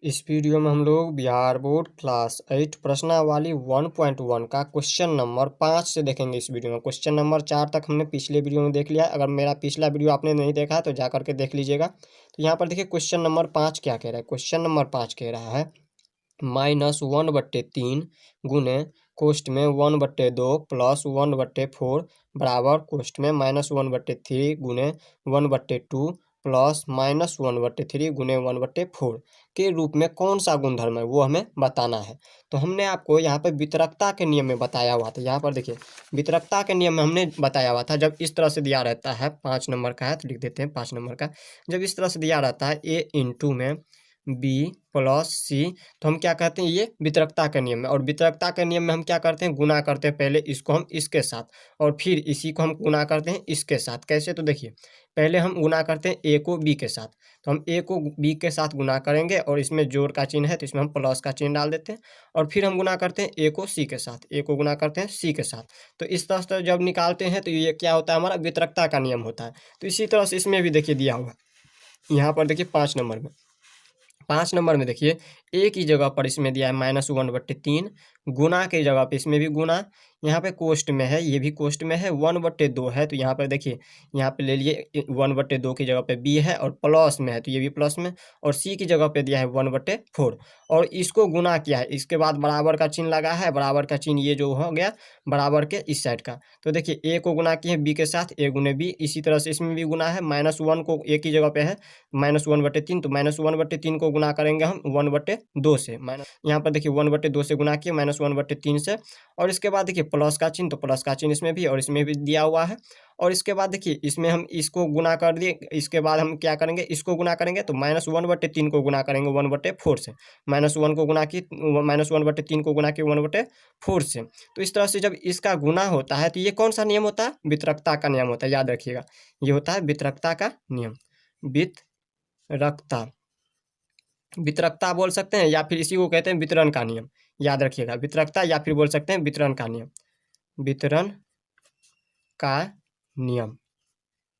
इस वीडियो में हम लोग बिहार बोर्ड क्लास 8 प्रश्नावली 1.1 का क्वेश्चन नंबर 5 से देखेंगे। इस वीडियो में क्वेश्चन नंबर 4 तक हमने पिछले वीडियो में देख लिया है। अगर मेरा पिछला वीडियो आपने नहीं देखा है तो जा करके देख लीजिएगा। तो यहाँ पर देखिए क्वेश्चन नंबर 5 क्या कह रहा है। क्वेश्चन नंबर 5 कह रहा है -1/3 गुने कोष्ट में 1/2 प्लस 1/4 बराबर कोष्ट में -1/3 गुने 1/2 प्लस -1/3 गुने 1/4 के रूप में कौन सा गुणधर्म है वो हमें बताना है। तो हमने आपको यहाँ पे वितरकता के नियम में बताया हुआ था। यहाँ पर देखिए वितरकता के नियम में हमने बताया हुआ था, जब इस तरह से दिया रहता है 5 नंबर का है तो लिख देते हैं 5 नंबर का। जब इस तरह से दिया रहता है a इंटू में b प्लस सी, तो हम क्या कहते हैं, ये वितरकता का नियम है। और वितरकता के नियम में हम क्या करते हैं, गुना करते हैं पहले इसको हम इसके साथ और फिर इसी को हम गुना करते हैं इसके साथ। कैसे, तो देखिए पहले हम गुना करते हैं ए को बी के साथ, तो हम ए को बी के साथ गुना करेंगे और इसमें जोड़ का चिन्ह है तो इसमें हम प्लस का चिन्ह डाल देते हैं। और फिर हम गुना करते हैं ए को सी के साथ, ए को गुना करते हैं सी के साथ। तो इस तरह से जब निकालते हैं तो ये क्या होता है, हमारा वितरकता का नियम होता है। तो इसी तरह से इसमें भी देखिए दिया हुआ, यहाँ पर देखिए 5 नंबर में देखिए ए की जगह पर इसमें दिया है -1/3, गुना की जगह पे इसमें भी गुना, यहाँ पे कोष्ट में है, ये भी कोष्ट में है, 1/2 है तो यहाँ पर देखिए यहाँ पे ले लिए 1/2 की जगह पे बी है और प्लस में है तो ये भी प्लस में, और सी की जगह पे दिया है 1/4 और इसको गुना किया है। इसके बाद बराबर का चिन्ह लगा है, बराबर का चिन्ह ये जो हो गया बराबर के इस साइड का। तो देखिए ए को गुना किए बी के साथ, ए गुने बी। इसी तरह से इसमें भी गुना है, -1 को ए की जगह पे है -1/3, तो -1/3 को गुना करेंगे हम 1/2 से। यहाँ पर देखिए 1/2 से गुना किए -1/3 से, और इसके बाद देखिए प्लस का चिन्ह, तो प्लस का चिन्ह इसमें भी और इसमें भी दिया हुआ है। और इसके बाद देखिए इसमें हम इसको गुना कर दिए, इसके बाद हम क्या करेंगे, इसको गुना करेंगे तो -1/3 को गुना करेंगे 1/4 से, -1 को गुना किए -1/3 को गुना किए 1/4 से। तो इस तरह से जब इसका गुना होता है तो ये कौन सा नियम होता है, वितरकता का नियम होता है, याद रखिएगा ये होता है वितरकता का नियम। वितरकता, वितरकता बोल सकते हैं या फिर इसी को कहते हैं वितरण का नियम, याद रखिएगा वितरकता या फिर बोल सकते हैं वितरण का नियम। वितरण का नियम,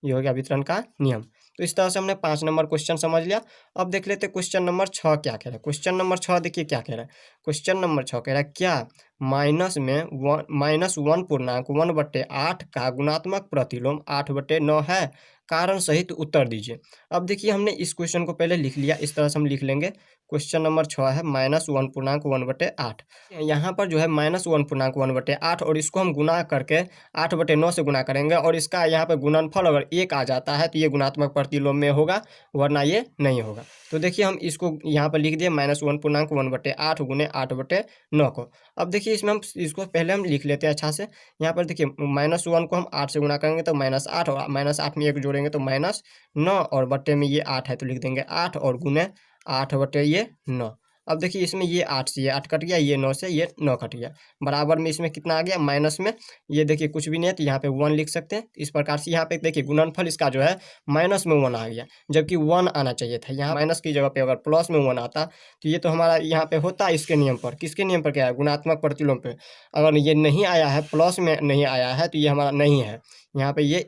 ये हो गया वितरण का नियम। तो इस तरह से हमने 5 नंबर क्वेश्चन समझ लिया। अब देख लेते हैं क्वेश्चन नंबर 6 क्या कह रहा है। क्वेश्चन नंबर 6 देखिए क्या कह रहा है। क्वेश्चन नंबर 6 कह रहा है क्या -1/8 का गुणात्मक प्रतिलोम 8/9 है, कारण सहित उत्तर दीजिए। अब देखिए हमने इस क्वेश्चन को पहले लिख लिया, इस तरह से हम लिख लेंगे। क्वेश्चन नंबर 6 है -1/8। यहाँ पर जो है -1/8 और इसको हम गुना करके 8/9 से गुना करेंगे, और इसका यहाँ पे गुणनफल अगर 1 आ जाता है तो ये गुणात्मक प्रतिलोम में होगा, वरना ये नहीं होगा। तो देखिए हम इसको यहाँ पर लिख दिए -1/8 गुने 8/9 को। अब देखिए इसमें हम इसको पहले हम लिख लेते हैं अच्छा से। यहाँ पर देखिए -1 को हम 8 से गुना करेंगे तो -8, और -8 में 1 जोड़ेंगे तो -9, और बट्टे में ये 8 है तो लिख देंगे 8 और गुने 8/9। अब देखिए इसमें ये 8 से ये 8 कट गया, ये 9 से ये 9 कट गया, बराबर में इसमें कितना आ गया माइनस में, ये देखिए कुछ भी नहीं है तो यहाँ पे 1 लिख सकते हैं। इस प्रकार से यहाँ पे देखिए गुणनफल इसका जो है माइनस में 1 आ गया, जबकि 1 आना चाहिए था। यहाँ माइनस की जगह पे अगर प्लस में 1 आता तो ये तो हमारा यहाँ पे होता इसके नियम पर। किसके नियम पर क्या है, गुणात्मक प्रतिलोम पे। अगर ये नहीं आया है, प्लस में नहीं आया है तो ये हमारा नहीं है, यहाँ पे ये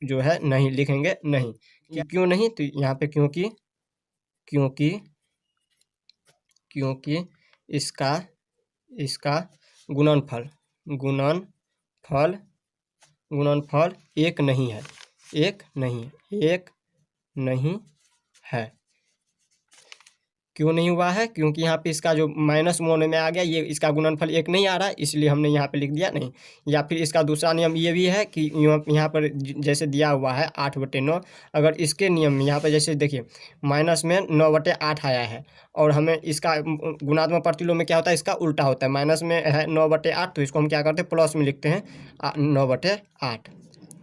जो है नहीं लिखेंगे, नहीं। क्यों नहीं, तो यहाँ पे क्योंकि क्योंकि इसका गुणनफल एक नहीं है, एक नहीं है। क्यों नहीं हुआ है, क्योंकि यहाँ पे इसका जो -1 में आ गया, ये इसका गुणनफल 1 नहीं आ रहा है, इसलिए हमने यहाँ पे लिख दिया नहीं। या फिर इसका दूसरा नियम ये भी है कि यहाँ पर जैसे दिया हुआ है 8/9, अगर इसके नियम में यहाँ पे जैसे देखिए माइनस में 9/8 आया है, और हमें इसका गुणात्मक प्रतिलोम में क्या होता है, इसका उल्टा होता है। माइनस में है 9/8 तो इसको हम क्या करते हैं, प्लस में लिखते हैं 9/8,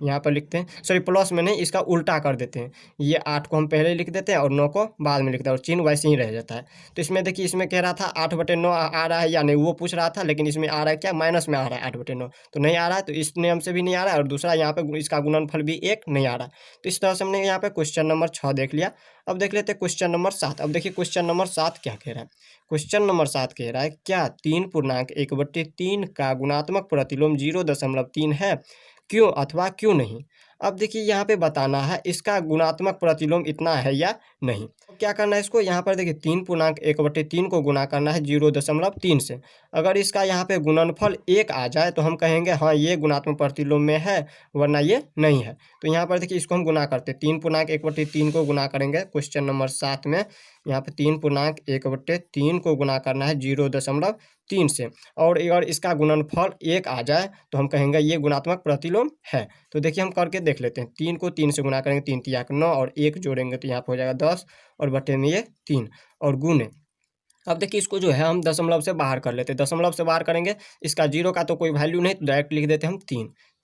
यहाँ पर लिखते हैं, सॉरी प्लस में नहीं, इसका उल्टा कर देते हैं। ये 8 को हम पहले लिख देते हैं और 9 को बाद में लिखते हैं, और चिन्ह वैसे ही रह जाता है। तो इसमें देखिए इसमें कह रहा था 8/9 आ रहा है या नहीं, वो पूछ रहा था, लेकिन इसमें आ रहा है क्या, माइनस में आ रहा है 8/9, तो नहीं आ रहा है, तो इस नियम से भी नहीं आ रहा है, और दूसरा यहाँ पे इसका गुणनफल भी 1 नहीं आ रहा। तो इस तरह से हमने यहाँ पे क्वेश्चन नंबर 6 देख लिया। अब देख लेते हैं क्वेश्चन नंबर 7। अब देखिए क्वेश्चन नंबर 7 क्या कह रहा है। क्वेश्चन नंबर 7 कह रहा है क्या 3.1/3 का गुणात्मक प्रतिलोम 0.3 है, क्यों अथवा क्यों नहीं। अब देखिए यहाँ पे बताना है इसका गुणात्मक प्रतिलोम इतना है या नहीं। तो क्या करना है इसको, यहाँ पर देखिए 3/1/3 को गुना करना है 0.3 से। अगर इसका यहाँ पे गुणनफल 1 आ जाए तो हम कहेंगे हाँ ये गुणात्मक प्रतिलोम में है, वरना ये नहीं है। तो यहाँ पर देखिए इसको हम गुना करते हैं, 3/1/3 को गुना करेंगे क्वेश्चन नंबर 7 में। यहाँ पे 3/1/3 को गुना करना है 0.3 से, और अगर इसका गुणनफल 1 आ जाए तो हम कहेंगे ये गुणात्मक प्रतिलोम है। तो देखिए हम करके देख लेते हैं, 3 को 3 से गुना करेंगे, 3 तिया 9 और 1 जोड़ेंगे तो यहाँ पर हो जाएगा 10 और बटे में ये 3 और गुने। अब देखिए इसको जो है हम दशमलव से बाहर कर लेते हैं, दशमलव से बाहर करेंगे, इसका जीरो का तो कोई वैल्यू नहीं, तो डायरेक्ट लिख देते हैं हम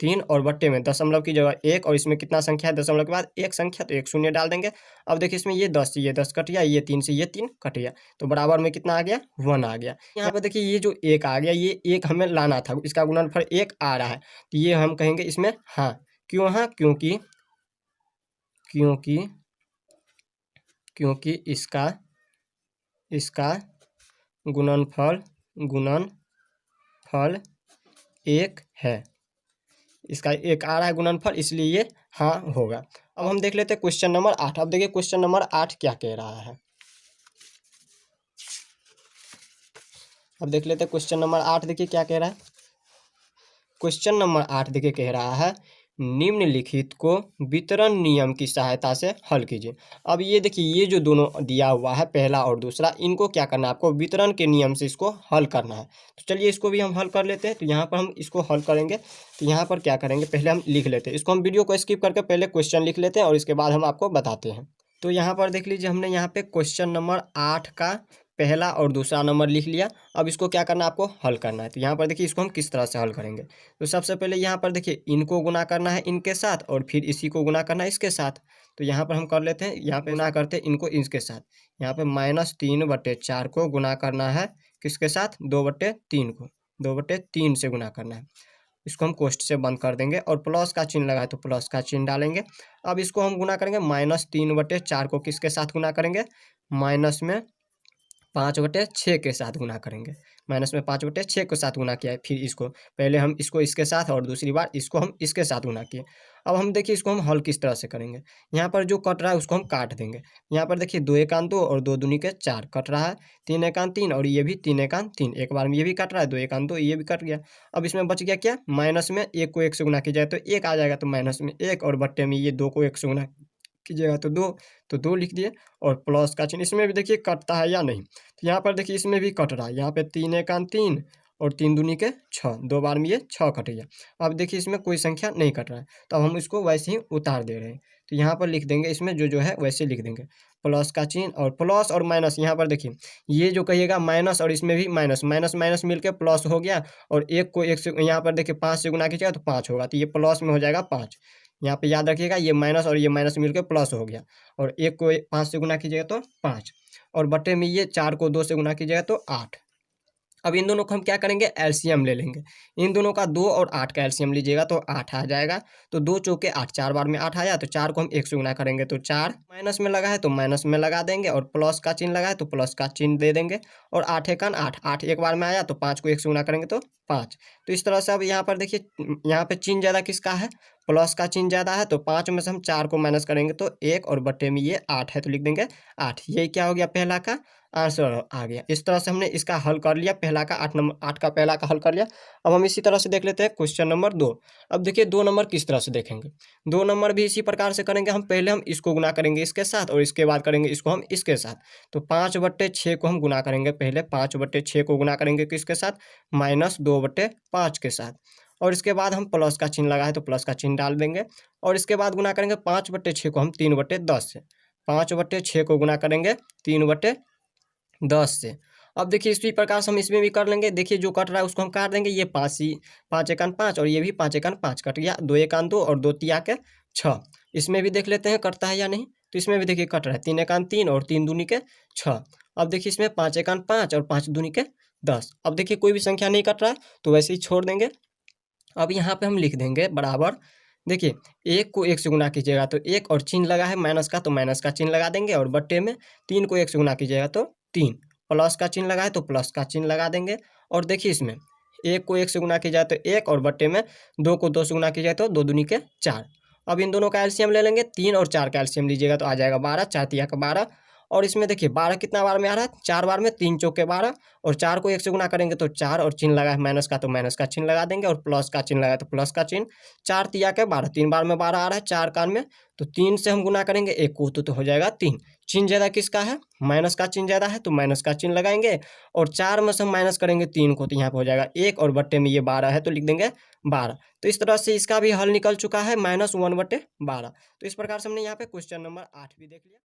3 और बट्टे में दशमलव की जगह 1, और इसमें कितना संख्या है दशमलव के बाद एक संख्या, तो एक शून्य डाल देंगे। अब देखिए इसमें ये 10 से ये 10 कट गया, ये 3 से ये 3 कट गया, तो बराबर में कितना आ गया 1 आ गया। यहाँ पर देखिए ये जो 1 आ गया, ये 1 हमें लाना था, इसका गुणनफल 1 आ रहा है, तो ये हम कहेंगे इसमें हाँ। क्यों हाँ, क्योंकि क्योंकि क्योंकि इसका गुणनफल 1 है, इसका 1 आ रहा है गुणनफल, इसलिए ये हाँ होगा। अब हम देख लेते हैं क्वेश्चन नंबर 8। अब देखिए क्वेश्चन नंबर 8 क्या कह रहा है। अब देख लेते हैं क्वेश्चन नंबर 8, देखिए क्या कह रहा है। क्वेश्चन नंबर 8 देखिए कह रहा है निम्नलिखित को वितरण नियम की सहायता से हल कीजिए। अब ये देखिए ये जो दोनों दिया हुआ है पहला और दूसरा, इनको क्या करना है आपको वितरण के नियम से इसको हल करना है। तो चलिए इसको भी हम हल कर लेते हैं। तो यहाँ पर हम इसको हल करेंगे, तो यहाँ पर क्या करेंगे, पहले हम लिख लेते हैं इसको, हम वीडियो को स्किप करके पहले क्वेश्चन लिख लेते हैं और इसके बाद हम आपको बताते हैं। तो यहाँ पर देख लीजिए हमने यहाँ पे क्वेश्चन नंबर 8 का पहला और दूसरा नंबर लिख लिया। अब इसको क्या करना है आपको हल करना है। तो यहाँ पर देखिए इसको हम किस तरह से हल करेंगे। तो सबसे पहले यहाँ पर देखिए इनको गुना करना है इनके साथ, और फिर इसी को गुना करना है इसके साथ। तो यहाँ पर हम कर लेते हैं, यहाँ पे गुना करते हैं इनको इसके साथ। यहाँ पे -3/4 को गुना करना है किसके साथ, 2/3 को, 2/3 से गुना करना है। इसको हम कोष्ठ से बंद कर देंगे और प्लस का चिन्ह लगाए तो प्लस का चिन्ह डालेंगे। अब इसको हम गुना करेंगे, -3/4 को किसके साथ गुना करेंगे, माइनस में 5/6 के साथ गुना करेंगे। माइनस में 5/6 के साथ गुना किया है, फिर इसको पहले हम इसको इसके साथ और दूसरी बार इसको हम इसके साथ गुना किए। अब हम देखिए इसको हम हल किस तरह से करेंगे। यहाँ पर जो कट रहा है उसको हम काट देंगे। यहाँ पर देखिए 2 एकांत 2 और 2 दूनी के 4 कट रहा है, 3 एकांत 3 और ये भी 3 एकांत 3, एक बार में ये भी कट रहा है, 2 एकांत 2 ये भी कट गया। अब इसमें बच गया क्या, माइनस में 1 को 1 से गुना किया जाए तो 1 आ जाएगा, तो माइनस में 1 और बट्टे में ये 2 को 1 से गुना कीजिएगा तो 2, तो 2 लिख दिए। और प्लस का चिन्ह, इसमें भी देखिए कटता है या नहीं। तो यहाँ पर देखिए इसमें भी कट रहा है, यहाँ पे 3 एकांत 3 और 3 दूनी के 6, 2 बार में ये 6 कट गया। अब देखिए इसमें कोई संख्या नहीं कट रहा है, तो अब हम इसको वैसे ही उतार दे रहे हैं। तो यहाँ पर लिख देंगे, इसमें जो है वैसे लिख देंगे, प्लस का चिन्ह और प्लस और माइनस। यहाँ पर देखिए ये जो कहिएगा माइनस और इसमें भी माइनस, माइनस माइनस मिलकर प्लस हो गया, और 1 को 1 से यहाँ पर देखिए 5 से गुना कीजिएगा तो 5 होगा, तो ये प्लस में हो जाएगा 5। यहाँ पे याद रखिएगा ये माइनस और ये माइनस मिलकर प्लस हो गया, और 1 को 5 से गुना कीजिएगा तो 5, और बटे में ये 4 को 2 से गुना कीजिएगा तो 8। अब इन दोनों को हम क्या करेंगे, एलसीएम ले लेंगे। इन दोनों का 2 और 8 का एलसीएम लीजिएगा तो 8 आ जाएगा। तो 2 चौके 8, 4 बार में 8 आया, तो 4 को हम 1 से गुना करेंगे तो 4, माइनस में लगा है तो माइनस में लगा देंगे, और प्लस का चिन्ह लगा है तो प्लस का चिन्ह दे देंगे। और 8 एकान 8, 8 एक बार में आया तो 5 को 1 से गुना करेंगे तो 5। तो इस तरह से अब यहाँ पर देखिए यहाँ पे चिन्ह ज़्यादा किसका है, प्लस का चिन्ह ज़्यादा है, तो 5 में से हम 4 को माइनस करेंगे तो 1, और बट्टे में ये 8 है तो लिख देंगे 8। यही क्या हो गया, पहला का आंसर आ गया। इस तरह से हमने इसका हल कर लिया, पहला का 8 का पहला का हल कर लिया। अब हम इसी तरह से देख लेते हैं क्वेश्चन नंबर 2। अब देखिए 2 नंबर किस तरह से देखेंगे। 2 नंबर भी इसी प्रकार से करेंगे, हम पहले हम इसको गुना करेंगे इसके साथ, और इसके बाद करेंगे इसको हम इसके साथ। तो 5/6 को हम गुना करेंगे, पहले 5/6 को गुना करेंगे किसके साथ, -2/5 के साथ। और इसके बाद हम प्लस का चिन्ह लगा है तो प्लस का चिन्ह डाल देंगे, और इसके बाद गुना करेंगे 5/6 को हम 3/10 से। 5/6 को गुना करेंगे 3/10 से। अब देखिए इसी प्रकार से हम इसमें भी कर लेंगे। देखिए जो कट रहा है उसको हम काट देंगे, ये 5 एकान 5 और ये भी 5 एकान 5 कट गया, 2 एकान 2 और 2 तिया के 6। इसमें भी देख लेते हैं कटता है या नहीं। तो इसमें भी देखिए कट रहा है, 3 एकान 3 और 3 दूनी के 6। अब देखिए इसमें 5 एकान 5 और 5 दूनी के 10। अब देखिए कोई भी संख्या नहीं कट रहा है तो वैसे ही छोड़ देंगे। अब यहाँ पे हम लिख देंगे बराबर, देखिए 1 को 1 से गुना कीजिएगा तो 1, और चिन्ह लगा है माइनस का तो माइनस का चिन्ह लगा देंगे, और बट्टे में 3 को 1 से गुना कीजिएगा तो 3, प्लस का चिन्ह लगा है तो प्लस का चिन्ह लगा देंगे। और देखिए इसमें 1 को 1 से गुना किया जाए तो 1, और बट्टे में 2 को 2 से गुना किया जाए तो 2 दूनी के 4, अब इन दोनों का एलसीएम ले लेंगे, 3 और 4 का एलसीएम लीजिएगा तो आ जाएगा 12, 4 तिया का 12। और इसमें देखिए 12 कितना बार में आ रहा है, 4 बार में, 3 चौके 12, और 4 को 1 से गुना करेंगे तो 4, और चिन्ह लगा है माइनस का तो माइनस का चिन्ह लगा देंगे, और प्लस का चिन्ह लगा तो प्लस का चिन्ह। 4 तिया के 12, 3 बार में 12 आ रहा है 4 कान में, तो 3 से हम गुना करेंगे 1 को तो हो जाएगा 3। चिन्ह ज्यादा किसका है, माइनस का चिन्ह ज्यादा है तो माइनस का चिन्ह लगाएंगे, और 4 में से हम माइनस करेंगे 3 को तो यहाँ पे हो जाएगा 1, और बट्टे में ये 12 है तो लिख देंगे 12। तो इस तरह से इसका भी हल निकल चुका है, -1/12। तो इस प्रकार से हमने यहाँ पे क्वेश्चन नंबर 8 भी देख लिया।